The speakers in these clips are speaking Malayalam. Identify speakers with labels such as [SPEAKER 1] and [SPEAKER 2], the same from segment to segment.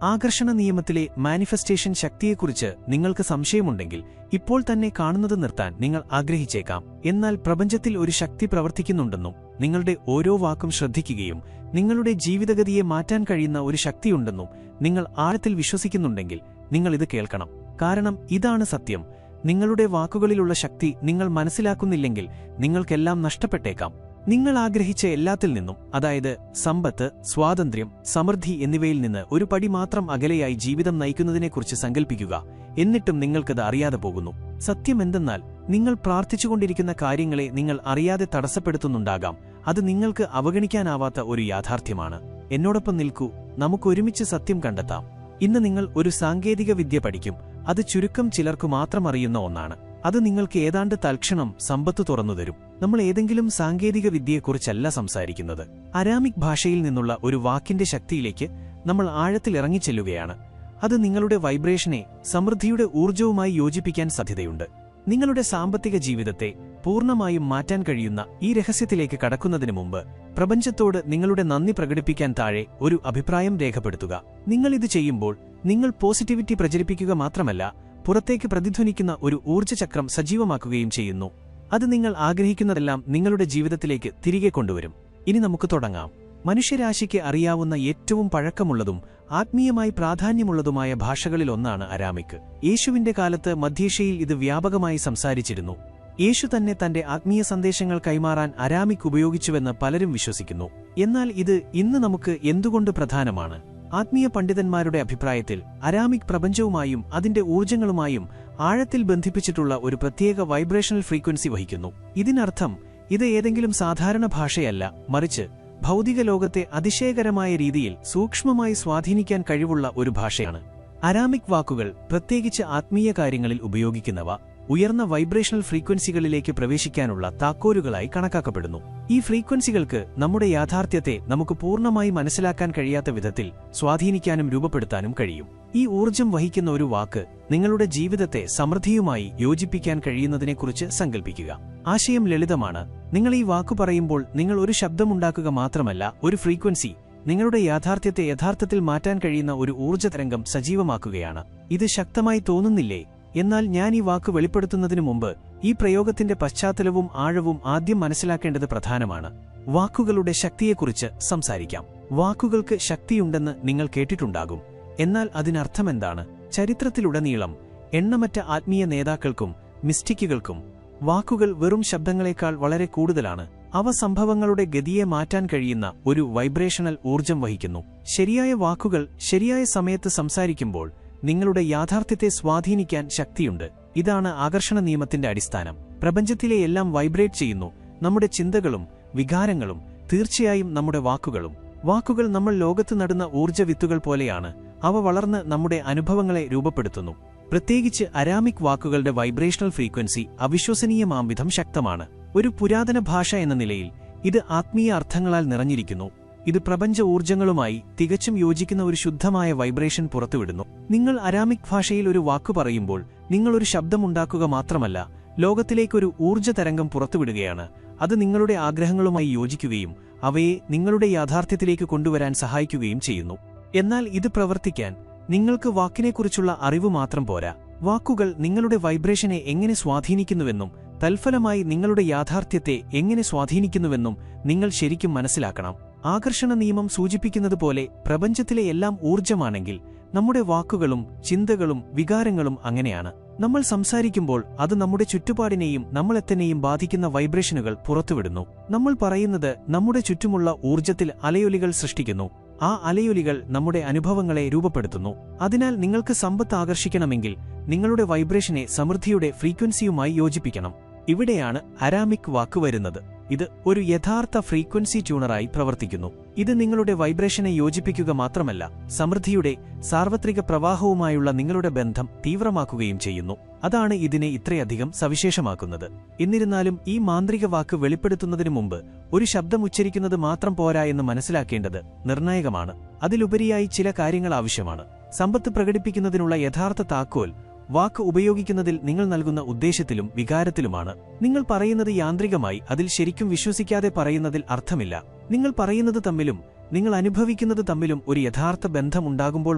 [SPEAKER 1] ആകർഷണ നിയമത്തിലെ മാനിഫെസ്റ്റേഷൻ ശക്തിയെക്കുറിച്ച് നിങ്ങൾക്ക് സംശയമുണ്ടെങ്കിൽ ഇപ്പോൾ തന്നെ കാണുന്നത് നിർത്താൻ നിങ്ങൾ ആഗ്രഹിച്ചേക്കാം. എന്നാൽ പ്രപഞ്ചത്തിൽ ഒരു ശക്തി പ്രവർത്തിക്കുന്നുണ്ടെന്നും നിങ്ങളുടെ ഓരോ വാക്കും ശ്രദ്ധിക്കുകയും നിങ്ങളുടെ ജീവിതഗതിയെ മാറ്റാൻ കഴിയുന്ന ഒരു ശക്തിയുണ്ടെന്നും നിങ്ങൾ ആഴത്തിൽ വിശ്വസിക്കുന്നുണ്ടെങ്കിൽ നിങ്ങൾ ഇത് കേൾക്കണം. കാരണം ഇതാണ് സത്യം. നിങ്ങളുടെ വാക്കുകളിലുള്ള ശക്തി നിങ്ങൾ മനസ്സിലാക്കുന്നില്ലെങ്കിൽ നിങ്ങൾക്കെല്ലാം നഷ്ടപ്പെട്ടേക്കാം. നിങ്ങൾ ആഗ്രഹിച്ച എല്ലാത്തിൽ നിന്നും, അതായത് സമ്പത്ത്, സ്വാതന്ത്ര്യം, സമൃദ്ധി എന്നിവയിൽ നിന്ന് ഒരു പടി മാത്രം അകലെയായി ജീവിതം നയിക്കുന്നതിനെക്കുറിച്ച് സങ്കൽപ്പിക്കുക. എന്നിട്ടും നിങ്ങൾക്കത് അറിയാതെ പോകുന്നു. സത്യമെന്തെന്നാൽ നിങ്ങൾ പ്രാർത്ഥിച്ചുകൊണ്ടിരിക്കുന്ന കാര്യങ്ങളെ നിങ്ങൾ അറിയാതെ തടസ്സപ്പെടുത്തുന്നുണ്ടാകാം. അത് നിങ്ങൾക്ക് അവഗണിക്കാനാവാത്ത ഒരു യാഥാർത്ഥ്യമാണ്. എന്നോടൊപ്പം നിൽക്കൂ, നമുക്കൊരുമിച്ച് സത്യം കണ്ടെത്താം. ഇന്ന് നിങ്ങൾ ഒരു സാങ്കേതിക വിദ്യ പഠിക്കും. അത് ചുരുക്കം ചിലർക്കു മാത്രം അറിയുന്ന ഒന്നാണ്. അത് നിങ്ങൾക്ക് ഏതാണ്ട് തൽക്ഷണം സമ്പത്ത് തുറന്നുതരും. നമ്മൾ ഏതെങ്കിലും സാങ്കേതിക വിദ്യയെക്കുറിച്ചല്ല സംസാരിക്കുന്നത്. അരാമിക് ഭാഷയിൽ നിന്നുള്ള ഒരു വാക്കിന്റെ ശക്തിയിലേക്ക് നമ്മൾ ആഴത്തിൽ ഇറങ്ങിച്ചെല്ലുകയാണ്. അത് നിങ്ങളുടെ വൈബ്രേഷനെ സമൃദ്ധിയുടെ ഊർജ്ജവുമായി യോജിപ്പിക്കാൻ സാധ്യതയുണ്ട്. നിങ്ങളുടെ സാമ്പത്തിക ജീവിതത്തെ പൂർണ്ണമായും മാറ്റാൻ കഴിയുന്ന ഈ രഹസ്യത്തിലേക്ക് കടക്കുന്നതിന് മുമ്പ് പ്രപഞ്ചത്തോട് നിങ്ങളുടെ നന്ദി പ്രകടിപ്പിക്കാൻ താഴെ ഒരു അഭിപ്രായം രേഖപ്പെടുത്തുക. നിങ്ങളിത് ചെയ്യുമ്പോൾ നിങ്ങൾ പോസിറ്റിവിറ്റി പ്രചരിപ്പിക്കുക മാത്രമല്ല, പുറത്തേക്ക് പ്രതിധ്വനിക്കുന്ന ഒരു ഊർജ്ജചക്രം സജീവമാക്കുകയും ചെയ്യുന്നു. അത് നിങ്ങൾ ആഗ്രഹിക്കുന്നതെല്ലാം നിങ്ങളുടെ ജീവിതത്തിലേക്ക് തിരികെ കൊണ്ടുവരും. ഇനി നമുക്ക് തുടങ്ങാം. മനുഷ്യരാശിക്ക് അറിയാവുന്ന ഏറ്റവും പഴക്കമുള്ളതും ആത്മീയമായി പ്രാധാന്യമുള്ളതുമായ ഭാഷകളിലൊന്നാണ് അരാമിക്. യേശുവിന്റെ കാലത്ത് മധ്യേഷ്യയിൽ ഇത് വ്യാപകമായി സംസാരിച്ചിരുന്നു. യേശു തന്നെ തന്റെ ആത്മീയ സന്ദേശങ്ങൾ കൈമാറാൻ അരാമിക് ഉപയോഗിച്ചുവെന്ന് പലരും വിശ്വസിക്കുന്നു. എന്നാൽ ഇത് ഇന്ന് നമുക്ക് എന്തുകൊണ്ട് പ്രധാനമാണ്? ആത്മീയ പണ്ഡിതന്മാരുടെ അഭിപ്രായത്തിൽ അരാമിക് പ്രപഞ്ചവുമായും അതിന്റെ ഊർജ്ജങ്ങളുമായും ആഴത്തിൽ ബന്ധിപ്പിച്ചിട്ടുള്ള ഒരു പ്രത്യേക വൈബ്രേഷണൽ ഫ്രീക്വൻസി വഹിക്കുന്നു. ഇതിനർത്ഥം ഇത് ഏതെങ്കിലും സാധാരണ ഭാഷയല്ല, മറിച്ച് ഭൗതിക ലോകത്തെ അതിശയകരമായ രീതിയിൽ സൂക്ഷ്മമായി സ്വാധീനിക്കാൻ കഴിവുള്ള ഒരു ഭാഷയാണ്. അരാമിക് വാക്കുകൾ, പ്രത്യേകിച്ച് ആത്മീയ കാര്യങ്ങളിൽ ഉപയോഗിക്കുന്നവ, ഉയർന്ന വൈബ്രേഷണൽ ഫ്രീക്വൻസികളിലേക്ക് പ്രവേശിക്കാനുള്ള താക്കോലുകളായി കണക്കാക്കപ്പെടുന്നു. ഈ ഫ്രീക്വൻസികൾക്ക് നമ്മുടെ യാഥാർത്ഥ്യത്തെ നമുക്ക് പൂർണ്ണമായി മനസ്സിലാക്കാൻ കഴിയാത്ത വിധത്തിൽ സ്വാധീനിക്കാനും രൂപപ്പെടുത്താനും കഴിയും. ഈ ഊർജ്ജം വഹിക്കുന്ന ഒരു വാക്ക് നിങ്ങളുടെ ജീവിതത്തെ സമൃദ്ധിയുമായി യോജിപ്പിക്കാൻ കഴിയുന്നതിനെക്കുറിച്ച് സങ്കൽപ്പിക്കുക. ആശയം ലളിതമാണ്. നിങ്ങൾ ഈ വാക്കു പറയുമ്പോൾ നിങ്ങൾ ഒരു ശബ്ദമുണ്ടാക്കുക മാത്രമല്ല, ഒരു ഫ്രീക്വൻസി, നിങ്ങളുടെ യാഥാർത്ഥ്യത്തെ യഥാർത്ഥത്തിൽ മാറ്റാൻ കഴിയുന്ന ഒരു ഊർജ്ജതരംഗം സജീവമാക്കുകയാണ്. ഇത് ശക്തമായി തോന്നുന്നില്ലേ? എന്നാൽ ഞാൻ ഈ വാക്ക് വെളിപ്പെടുത്തുന്നതിനു മുമ്പ് ഈ പ്രയോഗത്തിന്റെ പശ്ചാത്തലവും ആഴവും ആദ്യം മനസ്സിലാക്കേണ്ടത് പ്രധാനമാണ്. വാക്കുകളുടെ ശക്തിയെക്കുറിച്ച് സംസാരിക്കാം. വാക്കുകൾക്ക് ശക്തിയുണ്ടെന്ന് നിങ്ങൾ കേട്ടിട്ടുണ്ടാകും. എന്നാൽ അതിനർത്ഥമെന്താണ്? ചരിത്രത്തിലുടനീളം എണ്ണമറ്റ ആത്മീയ നേതാക്കൾക്കും മിസ്റ്റിക്കുകൾക്കും വാക്കുകൾ വെറും ശബ്ദങ്ങളെക്കാൾ വളരെ കൂടുതലാണ്. അവ സംഭവങ്ങളുടെ ഗതിയെ മാറ്റാൻ കഴിയുന്ന ഒരു വൈബ്രേഷണൽ ഊർജ്ജം വഹിക്കുന്നു. ശരിയായ വാക്കുകൾ ശരിയായ സമയത്ത് സംസാരിക്കുമ്പോൾ നിങ്ങളുടെ യാഥാർത്ഥ്യത്തെ സ്വാധീനിക്കാൻ ശക്തിയുണ്ട്. ഇതാണ് ആകർഷണ നിയമത്തിന്റെ അടിസ്ഥാനം. പ്രപഞ്ചത്തിലെ എല്ലാം വൈബ്രേറ്റ് ചെയ്യുന്നു. നമ്മുടെ ചിന്തകളും വികാരങ്ങളും, തീർച്ചയായും നമ്മുടെ വാക്കുകളും. വാക്കുകൾ നമ്മൾ ലോകത്ത് നടുന്ന ഊർജ്ജ വിത്തുകൾ പോലെയാണ്. അവ വളർന്ന് നമ്മുടെ അനുഭവങ്ങളെ രൂപപ്പെടുത്തുന്നു. പ്രത്യേകിച്ച് അരാമിക് വാക്കുകളുടെ വൈബ്രേഷണൽ ഫ്രീക്വൻസി അവിശ്വസനീയമാംവിധം ശക്തമാണ്. ഒരു പുരാതന ഭാഷ എന്ന നിലയിൽ ഇത് ആത്മീയ അർത്ഥങ്ങളാൽ നിറഞ്ഞിരിക്കുന്നു. ഇത് പ്രപഞ്ച ഊർജ്ജങ്ങളുമായി തികച്ചും യോജിക്കുന്ന ഒരു ശുദ്ധമായ വൈബ്രേഷൻ പുറത്തുവിടുന്നു. നിങ്ങൾ അരാമിക് ഭാഷയിൽ ഒരു വാക്കു പറയുമ്പോൾ നിങ്ങളൊരു ശബ്ദമുണ്ടാക്കുക മാത്രമല്ല, ലോകത്തിലേക്കൊരു ഊർജ്ജ തരംഗം പുറത്തുവിടുകയാണ്. അത് നിങ്ങളുടെ ആഗ്രഹങ്ങളുമായി യോജിക്കുകയും അവയെ നിങ്ങളുടെ യാഥാർത്ഥ്യത്തിലേക്ക് കൊണ്ടുവരാൻ സഹായിക്കുകയും ചെയ്യുന്നു. എന്നാൽ ഇത് പ്രവർത്തിക്കാൻ നിങ്ങൾക്ക് വാക്കിനെക്കുറിച്ചുള്ള അറിവ് മാത്രം പോരാ. വാക്കുകൾ നിങ്ങളുടെ വൈബ്രേഷനെ എങ്ങനെ സ്വാധീനിക്കുന്നുവെന്നും തൽഫലമായി നിങ്ങളുടെ യാഥാർത്ഥ്യത്തെ എങ്ങനെ സ്വാധീനിക്കുന്നുവെന്നും നിങ്ങൾ ശരിക്കും മനസ്സിലാക്കണം. ആകർഷണ നിയമം സൂചിപ്പിക്കുന്നതുപോലെ പ്രപഞ്ചത്തിലെ എല്ലാം ഊർജ്ജമാണെങ്കിൽ നമ്മുടെ വാക്കുകളും ചിന്തകളും വികാരങ്ങളും അങ്ങനെയാണ്. നമ്മൾ സംസാരിക്കുമ്പോൾ അത് നമ്മുടെ ചുറ്റുപാടിനെയും നമ്മളെത്തന്നെയും ബാധിക്കുന്ന വൈബ്രേഷനുകൾ പുറത്തുവിടുന്നു. നമ്മൾ പറയുന്നത് നമ്മുടെ ചുറ്റുമുള്ള ഊർജ്ജത്തിൽ അലയൊലികൾ സൃഷ്ടിക്കുന്നു. ആ അലയൊലികൾ നമ്മുടെ അനുഭവങ്ങളെ രൂപപ്പെടുത്തുന്നു. അതിനാൽ നിങ്ങൾക്ക് സമ്പത്ത് ആകർഷിക്കണമെങ്കിൽ നിങ്ങളുടെ വൈബ്രേഷനെ സമൃദ്ധിയുടെ ഫ്രീക്വൻസിയുമായി യോജിപ്പിക്കണം. ഇവിടെയാണ് അരാമിക് വാക്ക് വരുന്നത്. ഇത് ഒരു യഥാർത്ഥ ഫ്രീക്വൻസി ട്യൂണറായി പ്രവർത്തിക്കുന്നു. ഇത് നിങ്ങളുടെ വൈബ്രേഷനെ യോജിപ്പിക്കുക മാത്രമല്ല, സമൃദ്ധിയുടെ സാർവത്രിക പ്രവാഹവുമായുള്ള നിങ്ങളുടെ ബന്ധം തീവ്രമാക്കുകയും ചെയ്യുന്നു. അതാണ് ഇതിനെ ഇത്രയധികം സവിശേഷമാക്കുന്നത്. എന്നിരുന്നാലും ഈ മാന്ത്രിക വാക്ക് വെളിപ്പെടുത്തുന്നതിനു മുമ്പ് ഒരു ശബ്ദം ഉച്ചരിക്കുന്നത് മാത്രം പോരാ എന്ന് മനസ്സിലാക്കേണ്ടത് നിർണായകമാണ്. അതിലുപരിയായി ചില കാര്യങ്ങൾ ആവശ്യമാണ്. സമ്പത്ത് പ്രകടിപ്പിക്കുന്നതിനുള്ള യഥാർത്ഥ താക്കോൽ വാക്ക് ഉപയോഗിക്കുന്നതിൽ നിങ്ങൾ നൽകുന്ന ഉദ്ദേശത്തിലും വികാരത്തിലുമാണ്. നിങ്ങൾ പറയുന്നത് യാന്ത്രികമായി അതിൽ ശരിക്കും വിശ്വസിക്കാതെ പറയുന്നതിൽ അർത്ഥമില്ല. നിങ്ങൾ പറയുന്നത് തമ്മിലും നിങ്ങൾ അനുഭവിക്കുന്നത് തമ്മിലും ഒരു യഥാർത്ഥ ബന്ധമുണ്ടാകുമ്പോൾ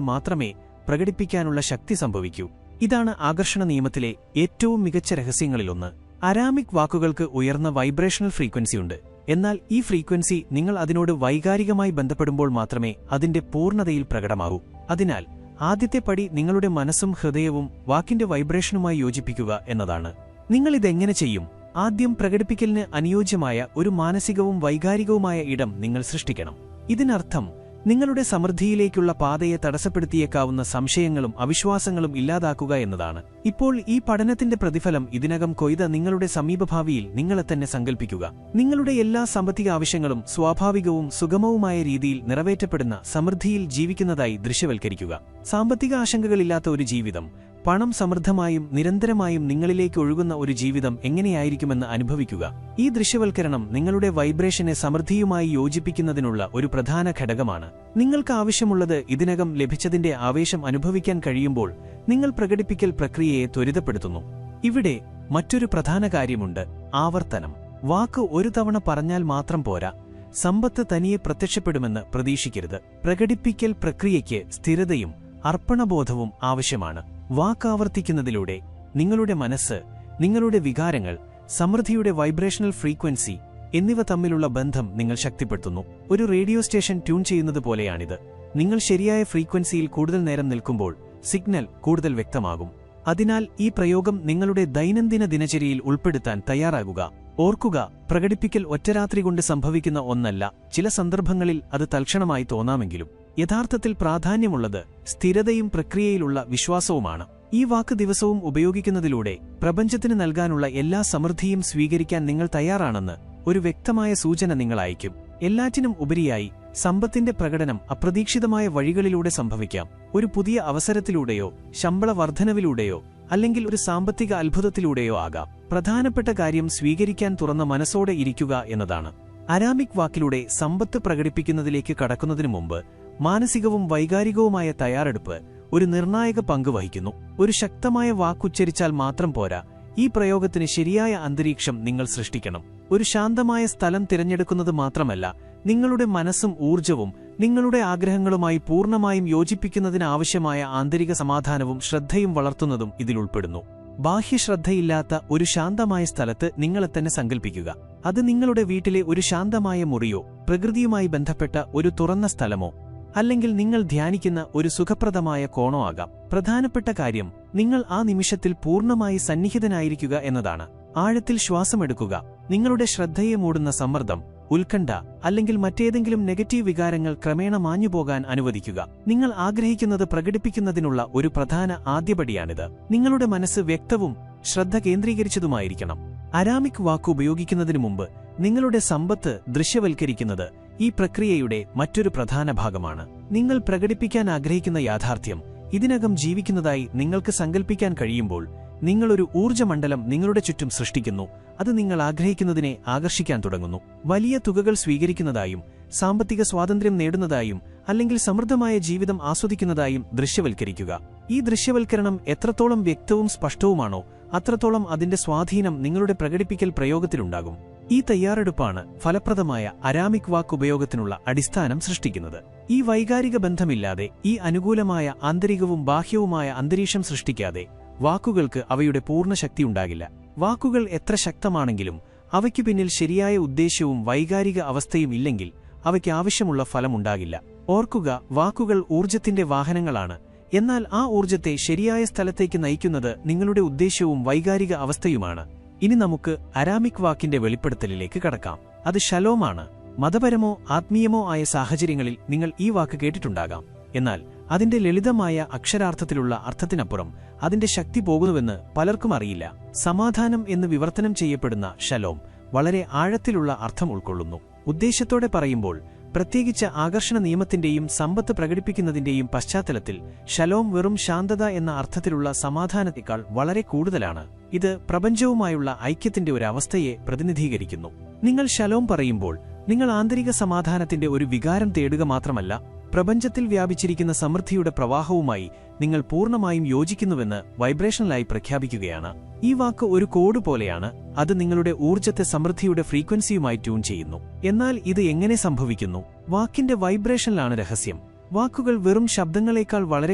[SPEAKER 1] മാത്രമേ പ്രകടിപ്പിക്കാനുള്ള ശക്തി സംഭവിക്കൂ. ഇതാണ് ആകർഷണ നിയമത്തിലെ ഏറ്റവും മികച്ച രഹസ്യങ്ങളിലൊന്ന്. അരാമിക് വാക്കുകൾക്ക് ഉയർന്ന വൈബ്രേഷണൽ ഫ്രീക്വൻസിയുണ്ട്. എന്നാൽ ഈ ഫ്രീക്വൻസി നിങ്ങൾ അതിനോട് വൈകാരികമായി ബന്ധപ്പെടുമ്പോൾ മാത്രമേ അതിന്റെ പൂർണ്ണതയിൽ പ്രകടമാകൂ. അതിനാൽ ആദ്യത്തെ പടി നിങ്ങളുടെ മനസ്സും ഹൃദയവും വാക്കിന്റെ വൈബ്രേഷനുമായി യോജിപ്പിക്കുക എന്നതാണ്. നിങ്ങളിതെങ്ങനെ ചെയ്യും? ആദ്യം പ്രകടിപ്പിക്കലിന് അനുയോജ്യമായ ഒരു മാനസികവും വൈകാരികവുമായ ഇടം നിങ്ങൾ സൃഷ്ടിക്കണം. ഇതിനർത്ഥം നിങ്ങളുടെ സമൃദ്ധിയിലേക്കുള്ള പാതയെ തടസ്സപ്പെടുത്തിയേക്കാവുന്ന സംശയങ്ങളും അവിശ്വാസങ്ങളും ഇല്ലാതാക്കുക എന്നതാണ്. ഇപ്പോൾ ഈ പഠനത്തിന്റെ പ്രതിഫലം ഇതിനകം കൊയ്ത നിങ്ങളുടെ സമീപഭാവിയിൽ നിങ്ങളെ തന്നെ സങ്കൽപ്പിക്കുക. നിങ്ങളുടെ എല്ലാ സാമ്പത്തിക ആവശ്യങ്ങളും സ്വാഭാവികവും സുഗമവുമായ രീതിയിൽ നിറവേറ്റപ്പെടുന്ന സമൃദ്ധിയിൽ ജീവിക്കുന്നതായി ദൃശ്യവൽക്കരിക്കുക. സാമ്പത്തിക ആശങ്കകളില്ലാത്ത ഒരു ജീവിതം, പണം സമൃദ്ധമായും നിരന്തരമായും നിങ്ങളിലേക്ക് ഒഴുകുന്ന ഒരു ജീവിതം എങ്ങനെയായിരിക്കുമെന്ന് അനുഭവിക്കുക. ഈ ദൃശ്യവൽക്കരണം നിങ്ങളുടെ വൈബ്രേഷനെ സമൃദ്ധിയുമായി യോജിപ്പിക്കുന്നതിനുള്ള ഒരു പ്രധാന ഘടകമാണ്. നിങ്ങൾക്ക് ആവശ്യമുള്ളത് ഇതിനകം ലഭിച്ചതിന്റെ ആവേശം അനുഭവിക്കാൻ കഴിയുമ്പോൾ നിങ്ങൾ പ്രകടിപ്പിക്കൽ പ്രക്രിയയെ ത്വരിതപ്പെടുത്തുന്നു. ഇവിടെ മറ്റൊരു പ്രധാന കാര്യമുണ്ട്: ആവർത്തനം. വാക്ക് ഒരു തവണ പറഞ്ഞാൽ മാത്രം പോരാ, സമ്പത്ത് തനിയെ പ്രത്യക്ഷപ്പെടുമെന്ന് പ്രതീക്ഷിക്കരുത്. പ്രകടിപ്പിക്കൽ പ്രക്രിയയ്ക്ക് സ്ഥിരതയും അർപ്പണബോധവും ആവശ്യമാണ്. വാക്കാവർത്തിക്കുന്നതിലൂടെ നിങ്ങളുടെ മനസ്സ്, നിങ്ങളുടെ വികാരങ്ങൾ, സമൃദ്ധിയുടെ വൈബ്രേഷണൽ ഫ്രീക്വൻസി എന്നിവ തമ്മിലുള്ള ബന്ധം നിങ്ങൾ ശക്തിപ്പെടുത്തുന്നു. ഒരു റേഡിയോ സ്റ്റേഷൻ ട്യൂൺ ചെയ്യുന്നത് പോലെയാണിത്. നിങ്ങൾ ശരിയായ ഫ്രീക്വൻസിയിൽ കൂടുതൽ നേരം നിൽക്കുമ്പോൾ സിഗ്നൽ കൂടുതൽ വ്യക്തമാകും. അതിനാൽ ഈ പ്രയോഗം നിങ്ങളുടെ ദൈനംദിന ദിനചര്യയിൽ ഉൾപ്പെടുത്താൻ തയ്യാറാകുക. ഓർക്കുക, പ്രകടിപ്പിക്കൽ ഒറ്റരാത്രി കൊണ്ട് സംഭവിക്കുന്ന ഒന്നല്ല. ചില സന്ദർഭങ്ങളിൽ അത് തൽക്ഷണമായി തോന്നാമെങ്കിലും യഥാർത്ഥത്തിൽ പ്രാധാന്യമുള്ളത് സ്ഥിരതയും പ്രക്രിയയിലുള്ള വിശ്വാസവുമാണ്. ഈ വാക്ക് ദിവസവും ഉപയോഗിക്കുന്നതിലൂടെ പ്രപഞ്ചത്തിന് നൽകാനുള്ള എല്ലാ സമൃദ്ധിയും സ്വീകരിക്കാൻ നിങ്ങൾ തയ്യാറാണെന്ന് ഒരു വ്യക്തമായ സൂചന നിങ്ങൾ അയക്കും. എല്ലാറ്റിനും ഉപരിയായി സമ്പത്തിന്റെ പ്രകടനം അപ്രതീക്ഷിതമായ വഴികളിലൂടെ സംഭവിക്കാം. ഒരു പുതിയ അവസരത്തിലൂടെയോ ശമ്പള വർധനവിലൂടെയോ അല്ലെങ്കിൽ ഒരു സാമ്പത്തിക അത്ഭുതത്തിലൂടെയോ ആകാം. പ്രധാനപ്പെട്ട കാര്യം സ്വീകരിക്കാൻ തുറന്ന മനസ്സോടെ ഇരിക്കുക എന്നതാണ്. അരാമിക് വാക്കിലൂടെ സമ്പത്ത് പ്രകടിപ്പിക്കുന്നതിലേക്ക് കടക്കുന്നതിനു മുമ്പ് മാനസികവും വൈകാരികവുമായ തയ്യാറെടുപ്പ് ഒരു നിർണായക പങ്ക് വഹിക്കുന്നു. ഒരു ശക്തമായ വാക്കുച്ചരിച്ചാൽ മാത്രം പോരാ, ഈ പ്രയോഗത്തിന് ശരിയായ അന്തരീക്ഷം നിങ്ങൾ സൃഷ്ടിക്കണം. ഒരു ശാന്തമായ സ്ഥലം തിരഞ്ഞെടുക്കുന്നത് മാത്രമല്ല, നിങ്ങളുടെ മനസ്സും ഊർജ്ജവും നിങ്ങളുടെ ആഗ്രഹങ്ങളുമായി പൂർണ്ണമായും യോജിപ്പിക്കുന്നതിനാവശ്യമായ ആന്തരിക സമാധാനവും ശ്രദ്ധയും വളർത്തുന്നതും ഇതിലുൾപ്പെടുന്നു. ബാഹ്യശ്രദ്ധയില്ലാത്ത ഒരു ശാന്തമായ സ്ഥലത്ത് നിങ്ങളെ തന്നെ സങ്കൽപ്പിക്കുക. അത് നിങ്ങളുടെ വീട്ടിലെ ഒരു ശാന്തമായ മുറിയോ, പ്രകൃതിയുമായി ബന്ധപ്പെട്ട ഒരു തുറന്ന സ്ഥലമോ, അല്ലെങ്കിൽ നിങ്ങൾ ധ്യാനിക്കുന്ന ഒരു സുഖപ്രദമായ കോണോ ആകാം. പ്രധാനപ്പെട്ട കാര്യം നിങ്ങൾ ആ നിമിഷത്തിൽ പൂർണ്ണമായി സന്നിഹിതനായിരിക്കുക എന്നതാണ്. ആഴത്തിൽ ശ്വാസമെടുക്കുക. നിങ്ങളുടെ ശ്രദ്ധയെ മൂടുന്ന സമ്മർദ്ദം, ഉത്കണ്ഠ അല്ലെങ്കിൽ മറ്റേതെങ്കിലും നെഗറ്റീവ് വികാരങ്ങൾ ക്രമേണ മാഞ്ഞുപോകാൻ അനുവദിക്കുക. നിങ്ങൾ ആഗ്രഹിക്കുന്നത് പ്രകടിപ്പിക്കുന്നതിനുള്ള ഒരു പ്രധാന ആദ്യപടിയാണിത്. നിങ്ങളുടെ മനസ്സ് വ്യക്തവും ശ്രദ്ധ കേന്ദ്രീകരിച്ചതുമായിരിക്കണം. അരാമിക് വാക്ക് ഉപയോഗിക്കുന്നതിനു മുമ്പ് നിങ്ങളുടെ സമ്പത്ത് ദൃശ്യവൽക്കരിക്കുന്നത് ഈ പ്രക്രിയയുടെ മറ്റൊരു പ്രധാന ഭാഗമാണ്. നിങ്ങൾ പ്രകടിപ്പിക്കാൻ ആഗ്രഹിക്കുന്ന യാഥാർത്ഥ്യം ഇതിനകം ജീവിക്കുന്നതായി നിങ്ങൾക്ക് സങ്കൽപ്പിക്കാൻ കഴിയുമ്പോൾ നിങ്ങളൊരു ഊർജ്ജമണ്ഡലം നിങ്ങളുടെ ചുറ്റും സൃഷ്ടിക്കുന്നു. അത് നിങ്ങൾ ആഗ്രഹിക്കുന്നതിനെ ആകർഷിക്കാൻ തുടങ്ങുന്നു. വലിയ തുകകൾ സ്വീകരിക്കുന്നതായും സാമ്പത്തിക സ്വാതന്ത്ര്യം നേടുന്നതായും അല്ലെങ്കിൽ സമൃദ്ധമായ ജീവിതം ആസ്വദിക്കുന്നതായും ദൃശ്യവൽക്കരിക്കുക. ഈ ദൃശ്യവൽക്കരണം എത്രത്തോളം വ്യക്തവും സ്പഷ്ടവുമാണോ അത്രത്തോളം അതിന്റെ സ്വാധീനം നിങ്ങളുടെ പ്രകടിപ്പിക്കൽ പ്രയോഗത്തിലുണ്ടാകും. ഈ തയ്യാറെടുപ്പാണ് ഫലപ്രദമായ അരാമിക് വാക്ക് ഉപയോഗത്തിനുള്ള അടിസ്ഥാനം സൃഷ്ടിക്കുന്നത്. ഈ വൈകാരിക ബന്ധമില്ലാതെ, ഈ അനുകൂലമായ ആന്തരികവും ബാഹ്യവുമായ അന്തരീക്ഷം സൃഷ്ടിക്കാതെ വാക്കുകൾക്ക് അവയുടെ പൂർണ്ണ ശക്തിയുണ്ടാകില്ല. വാക്കുകൾ എത്ര ശക്തമാണെങ്കിലും അവയ്ക്കു പിന്നിൽ ശരിയായ ഉദ്ദേശ്യവും വൈകാരിക അവസ്ഥയും ഇല്ലെങ്കിൽ അവയ്ക്ക് ആവശ്യമുള്ള ഫലമുണ്ടാകില്ല. ഓർക്കുക, വാക്കുകൾ ഊർജ്ജത്തിന്റെ വാഹനങ്ങളാണ്. എന്നാൽ ആ ഊർജ്ജത്തെ ശരിയായ സ്ഥലത്തേക്ക് നയിക്കുന്നത് നിങ്ങളുടെ ഉദ്ദേശ്യവും വൈകാരിക അവസ്ഥയുമാണ്. ഇനി നമുക്ക് അരാമിക് വാക്കിന്റെ വെളിപ്പെടുത്തലിലേക്ക് കടക്കാം. അത് ഷലോമാണ്. മതപരമോ ആത്മീയമോ ആയ സാഹചര്യങ്ങളിൽ നിങ്ങൾ ഈ വാക്ക് കേട്ടിട്ടുണ്ടാകാം. എന്നാൽ അതിന്റെ ലളിതമായ അക്ഷരാർത്ഥത്തിലുള്ള അർത്ഥത്തിനപ്പുറം അതിന്റെ ശക്തി പോകുന്നുവെന്ന് പലർക്കും അറിയില്ല. സമാധാനം എന്ന് വിവർത്തനം ചെയ്യപ്പെടുന്ന ഷലോം വളരെ ആഴത്തിലുള്ള അർത്ഥം ഉൾക്കൊള്ളുന്നു. ഉദ്ദേശ്യത്തോടെ പറയുമ്പോൾ, പ്രത്യേകിച്ച് ആകർഷണ നിയമത്തിന്റെയും സമ്പത്ത് പ്രകടിപ്പിക്കുന്നതിന്റെയും പശ്ചാത്തലത്തിൽ ഷലോം വെറും ശാന്തത എന്ന അർത്ഥത്തിലുള്ള സമാധാനത്തേക്കാൾ വളരെ കൂടുതലാണ്. ഇത് പ്രപഞ്ചവുമായുള്ള ഐക്യത്തിന്റെ ഒരു അവസ്ഥയെ പ്രതിനിധീകരിക്കുന്നു. നിങ്ങൾ ഷലോം പറയുമ്പോൾ നിങ്ങൾ ആന്തരിക സമാധാനത്തിന്റെ ഒരു വികാരം തേടുക മാത്രമല്ല, പ്രപഞ്ചത്തിൽ വ്യാപിച്ചിരിക്കുന്ന സമൃദ്ധിയുടെ പ്രവാഹവുമായി നിങ്ങൾ പൂർണ്ണമായും യോജിക്കുന്നുവെന്ന് വൈബ്രേഷണലായി പ്രഖ്യാപിക്കുകയാണ്. ഈ വാക്ക് ഒരു കോഡ് പോലെയാണ്. അത് നിങ്ങളുടെ ഊർജ്ജത്തെ സമൃദ്ധിയുടെ ഫ്രീക്വൻസിയുമായി ട്യൂൺ ചെയ്യുന്നു. എന്നാൽ ഇത് എങ്ങനെ സംഭവിക്കുന്നു? വാക്കിന്റെ വൈബ്രേഷനിലാണ് രഹസ്യം. വാക്കുകൾ വെറും ശബ്ദങ്ങളേക്കാൾ വളരെ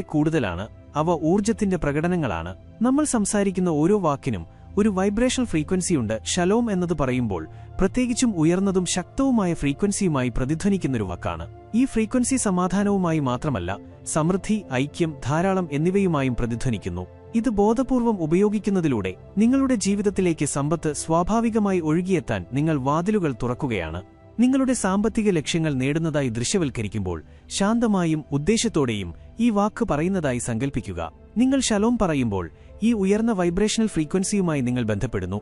[SPEAKER 1] കൂടുതലാണ്. അവ ഊർജ്ജത്തിന്റെ പ്രകടനങ്ങളാണ്. നമ്മൾ സംസാരിക്കുന്ന ഓരോ വാക്കിനും ഒരു വൈബ്രേഷണൽ ഫ്രീക്വൻസിയുണ്ട്. ഷലോം എന്നത് പറയുമ്പോൾ പ്രത്യേകിച്ചും ഉയർന്നതും ശക്തവുമായ ഫ്രീക്വൻസിയുമായി പ്രതിധ്വനിക്കുന്നൊരു വാക്കാണ്. ഈ ഫ്രീക്വൻസി സമാധാനവുമായി മാത്രമല്ല, സമൃദ്ധി, ഐക്യം, ധാരാളം എന്നിവയുമായും പ്രതിധ്വനിക്കുന്നു. ഇത് ബോധപൂർവം ഉപയോഗിക്കുന്നതിലൂടെ നിങ്ങളുടെ ജീവിതത്തിലേക്ക് സമ്പത്ത് സ്വാഭാവികമായി ഒഴുകിയെത്താൻ നിങ്ങൾ വാതിലുകൾ തുറക്കുകയാണ്. നിങ്ങളുടെ സാമ്പത്തിക ലക്ഷ്യങ്ങൾ നേടുന്നതായി ദൃശ്യവൽക്കരിക്കുമ്പോൾ ശാന്തമായും ഉദ്ദേശത്തോടെയും ഈ വാക്ക് പറയുന്നതായി സങ്കൽപ്പിക്കുക. നിങ്ങൾ ഷലോം പറയുമ്പോൾ ഈ ഉയർന്ന വൈബ്രേഷണൽ ഫ്രീക്വൻസിയുമായി നിങ്ങൾ ബന്ധപ്പെടുന്നു.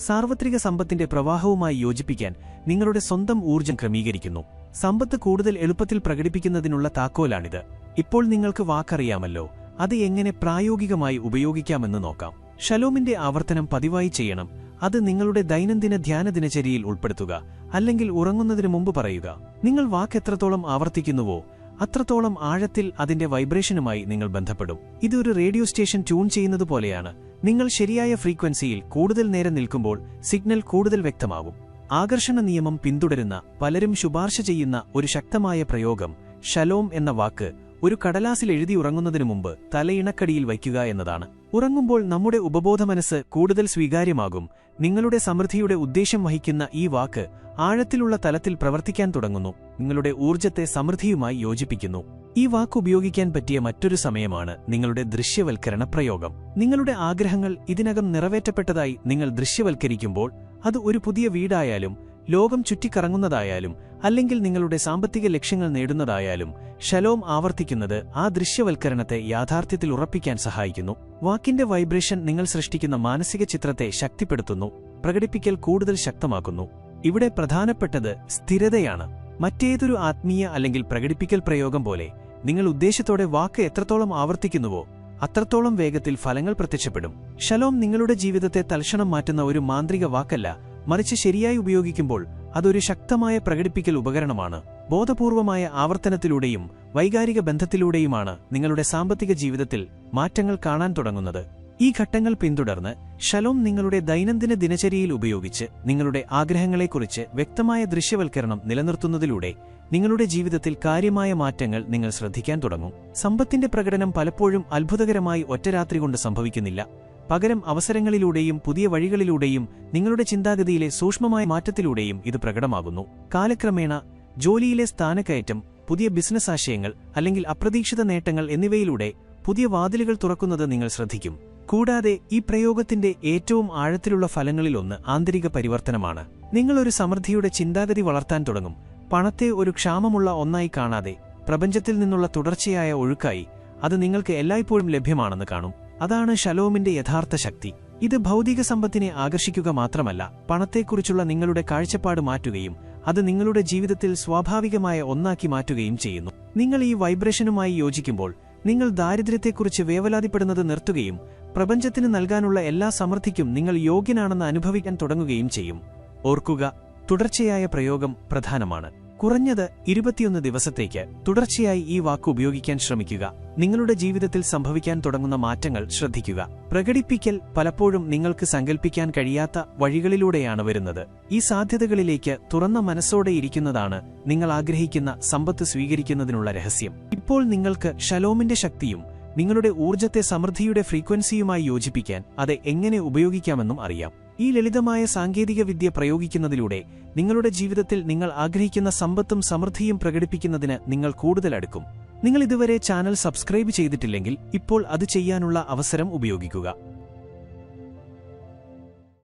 [SPEAKER 1] സാർവത്രിക സമ്പത്തിന്റെ പ്രവാഹവുമായി യോജിപ്പിക്കാൻ നിങ്ങളുടെ സ്വന്തം ഊർജ്ജം ക്രമീകരിക്കുന്നു. സമ്പത്ത് കൂടുതൽ എളുപ്പത്തിൽ പ്രകടിപ്പിക്കുന്നതിനുള്ള താക്കോലാണിത്. ഇപ്പോൾ നിങ്ങൾക്ക് വാക്കറിയാമല്ലോ, അത് എങ്ങനെ പ്രായോഗികമായി ഉപയോഗിക്കാമെന്ന് നോക്കാം. ഷലോമിന്റെ ആവർത്തനം പതിവായി ചെയ്യണം. അത് നിങ്ങളുടെ ദൈനംദിന ധ്യാന ദിനചര്യയിൽ ഉൾപ്പെടുത്തുക, അല്ലെങ്കിൽ ഉറങ്ങുന്നതിനു മുമ്പ് പറയുക. നിങ്ങൾ വാക്ക് എത്രത്തോളം ആവർത്തിക്കുന്നുവോ അത്രത്തോളം ആഴത്തിൽ അതിന്റെ വൈബ്രേഷനുമായി നിങ്ങൾ ബന്ധപ്പെടും. ഇത് ഒരു റേഡിയോ സ്റ്റേഷൻ ട്യൂൺ ചെയ്യുന്നത് പോലെയാണ്. നിങ്ങൾ ശരിയായ ഫ്രീക്വൻസിയിൽ കൂടുതൽ നേരം നിൽക്കുമ്പോൾ സിഗ്നൽ കൂടുതൽ വ്യക്തമാകും. ആകർഷണ നിയമം പിന്തുടരുന്ന പലരും ശുപാർശ ചെയ്യുന്ന ഒരു ശക്തമായ പ്രയോഗം ഷലോം എന്ന വാക്ക് ഒരു കടലാസിൽ എഴുതി ഉറങ്ങുന്നതിനു മുമ്പ് തലയിണക്കടിയിൽ വയ്ക്കുക എന്നതാണ്. ഉറങ്ങുമ്പോൾ നമ്മുടെ ഉപബോധമനസ്സ് കൂടുതൽ സ്വീകാര്യമാകും. നിങ്ങളുടെ സമൃദ്ധിയുടെ ഉദ്ദേശ്യം വഹിക്കുന്ന ഈ വാക്ക് ആഴത്തിലുള്ള തലത്തിൽ പ്രവർത്തിക്കാൻ തുടങ്ങുന്നു. നിങ്ങളുടെ ഊർജ്ജത്തെ സമൃദ്ധിയുമായി യോജിപ്പിക്കുന്നു. ഈ വാക്ക് ഉപയോഗിക്കാൻ പറ്റിയ മറ്റൊരു സമയമാണ് നിങ്ങളുടെ ദൃശ്യവൽക്കരണ പ്രയോഗം. നിങ്ങളുടെ ആഗ്രഹങ്ങൾ ഇതിനകം നിറവേറ്റപ്പെട്ടതായി നിങ്ങൾ ദൃശ്യവൽക്കരിക്കുമ്പോൾ, അത് ഒരു പുതിയ വീടായാലും ലോകം ചുറ്റിക്കറങ്ങുന്നതായാലും അല്ലെങ്കിൽ നിങ്ങളുടെ സാമ്പത്തിക ലക്ഷ്യങ്ങൾ നേടുന്നതായാലും, ഷലോം ആവർത്തിക്കുന്നത് ആ ദൃശ്യവൽക്കരണത്തെ യാഥാർത്ഥ്യത്തിൽ ഉറപ്പിക്കാൻ സഹായിക്കുന്നു. വാക്കിന്റെ വൈബ്രേഷൻ നിങ്ങൾ സൃഷ്ടിക്കുന്ന മാനസിക ചിത്രത്തെ ശക്തിപ്പെടുത്തുന്നു, പ്രകടിപ്പിക്കൽ കൂടുതൽ ശക്തമാക്കുന്നു. ഇവിടെ പ്രധാനപ്പെട്ടത് സ്ഥിരതയാണ്. മറ്റേതൊരു ആത്മീയ അല്ലെങ്കിൽ പ്രകടിപ്പിക്കൽ പ്രയോഗം പോലെ നിങ്ങൾ ഉദ്ദേശത്തോടെ വാക്ക് എത്രത്തോളം ആവർത്തിക്കുന്നുവോ അത്രത്തോളം വേഗത്തിൽ ഫലങ്ങൾ പ്രത്യക്ഷപ്പെടും. ഷലോം നിങ്ങളുടെ ജീവിതത്തെ തൽക്ഷണം മാറ്റുന്ന ഒരു മാന്ത്രിക വാക്കല്ല, മറിച്ച് ശരിയായി ഉപയോഗിക്കുമ്പോൾ അതൊരു ശക്തമായ പ്രകടിപ്പിക്കൽ ഉപകരണമാണ്. ബോധപൂർവമായ ആവർത്തനത്തിലൂടെയും വൈകാരിക ബന്ധത്തിലൂടെയുമാണ് നിങ്ങളുടെ സാമ്പത്തിക ജീവിതത്തിൽ മാറ്റങ്ങൾ കാണാൻ തുടങ്ങുന്നത്. ഈ ഘട്ടങ്ങൾ പിന്തുടർന്ന് ഷലോം നിങ്ങളുടെ ദൈനംദിന ദിനചര്യയിൽ ഉപയോഗിച്ച് നിങ്ങളുടെ ആഗ്രഹങ്ങളെക്കുറിച്ച് വ്യക്തമായ ദൃശ്യവൽക്കരണം നിലനിർത്തുന്നതിലൂടെ നിങ്ങളുടെ ജീവിതത്തിൽ കാര്യമായ മാറ്റങ്ങൾ നിങ്ങൾ ശ്രദ്ധിക്കാൻ തുടങ്ങും. സമ്പത്തിന്റെ പ്രകടനം പലപ്പോഴും അത്ഭുതകരമായി ഒറ്റരാത്രി കൊണ്ട് സംഭവിക്കുന്നില്ല. പകരം അവസരങ്ങളിലൂടെയും പുതിയ വഴികളിലൂടെയും നിങ്ങളുടെ ചിന്താഗതിയിലെ സൂക്ഷ്മമായ മാറ്റത്തിലൂടെയും ഇത് പ്രകടമാകുന്നു. കാലക്രമേണ ജോലിയിലെ സ്ഥാനക്കയറ്റം, പുതിയ ബിസിനസ് ആശയങ്ങൾ അല്ലെങ്കിൽ അപ്രതീക്ഷിത നേട്ടങ്ങൾ എന്നിവയിലൂടെ പുതിയ വാതിലുകൾ തുറക്കുന്നത് നിങ്ങൾ ശ്രദ്ധിക്കും. കൂടാതെ ഈ പ്രയോഗത്തിന്റെ ഏറ്റവും ആഴത്തിലുള്ള ഫലങ്ങളിലൊന്ന് ആന്തരിക പരിവർത്തനമാണ്. നിങ്ങളൊരു സമൃദ്ധിയുടെ ചിന്താഗതി വളർത്താൻ തുടങ്ങും. പണത്തെ ഒരു ക്ഷാമമുള്ള ഒന്നായി കാണാതെ പ്രപഞ്ചത്തിൽ നിന്നുള്ള തുടർച്ചയായ ഒഴുക്കായി അത് നിങ്ങൾക്ക് എല്ലായ്പ്പോഴും ലഭ്യമാണെന്ന് കാണും. അതാണ് ഷലോമിന്റെ യഥാർത്ഥ ശക്തി. ഇത് ഭൗതിക സമ്പത്തിനെ ആകർഷിക്കുക മാത്രമല്ല, പണത്തെക്കുറിച്ചുള്ള നിങ്ങളുടെ കാഴ്ചപ്പാട് മാറ്റുകയും അത് നിങ്ങളുടെ ജീവിതത്തിൽ സ്വാഭാവികമായ ഒന്നാക്കി മാറ്റുകയും ചെയ്യുന്നു. നിങ്ങൾ ഈ വൈബ്രേഷനുമായി യോജിക്കുമ്പോൾ നിങ്ങൾ ദാരിദ്ര്യത്തെക്കുറിച്ച് വേവലാതിപ്പെടുന്നത് നിർത്തുകയും പ്രപഞ്ചത്തിന് നൽകാനുള്ള എല്ലാ സമൃദ്ധിക്കും നിങ്ങൾ യോഗ്യനാണെന്ന് അനുഭവിക്കാൻ തുടങ്ങുകയും ചെയ്യും. ഓർക്കുക, തുടർച്ചയായ പ്രയോഗം പ്രധാനമാണ്. കുറഞ്ഞത് 21 ദിവസത്തേക്ക് തുടർച്ചയായി ഈ വാക്ക് ഉപയോഗിക്കാൻ ശ്രമിക്കുക. നിങ്ങളുടെ ജീവിതത്തിൽ സംഭവിക്കാൻ തുടങ്ങുന്ന മാറ്റങ്ങൾ ശ്രദ്ധിക്കുക. പ്രകടിപ്പിക്കൽ പലപ്പോഴും നിങ്ങൾക്ക് സങ്കൽപ്പിക്കാൻ കഴിയാത്ത വഴികളിലൂടെയാണ് വരുന്നത്. ഈ സാധ്യതകളിലേക്ക് തുറന്ന മനസ്സോടെ ഇരിക്കുന്നതാണ് നിങ്ങൾ ആഗ്രഹിക്കുന്ന സമ്പത്ത് സ്വീകരിക്കുന്നതിനുള്ള രഹസ്യം. ഇപ്പോൾ നിങ്ങൾക്ക് ഷലോമിന്റെ ശക്തിയും നിങ്ങളുടെ ഊർജ്ജത്തെ സമൃദ്ധിയുടെ ഫ്രീക്വൻസിയുമായി യോജിപ്പിക്കാൻ അത് എങ്ങനെ ഉപയോഗിക്കാമെന്നും അറിയാം. ഈ ലളിതമായ സാങ്കേതികവിദ്യ പ്രയോഗിക്കുന്നതിലൂടെ നിങ്ങളുടെ ജീവിതത്തിൽ നിങ്ങൾ ആഗ്രഹിക്കുന്ന സമ്പത്തും സമൃദ്ധിയും പ്രകടിപ്പിക്കുന്നതിന് നിങ്ങൾ കൂടുതൽ അടുക്കും. നിങ്ങൾ ഇതുവരെ ചാനൽ സബ്സ്ക്രൈബ് ചെയ്തിട്ടില്ലെങ്കിൽ ഇപ്പോൾ അത് ചെയ്യാനുള്ള അവസരം ഉപയോഗിക്കുക.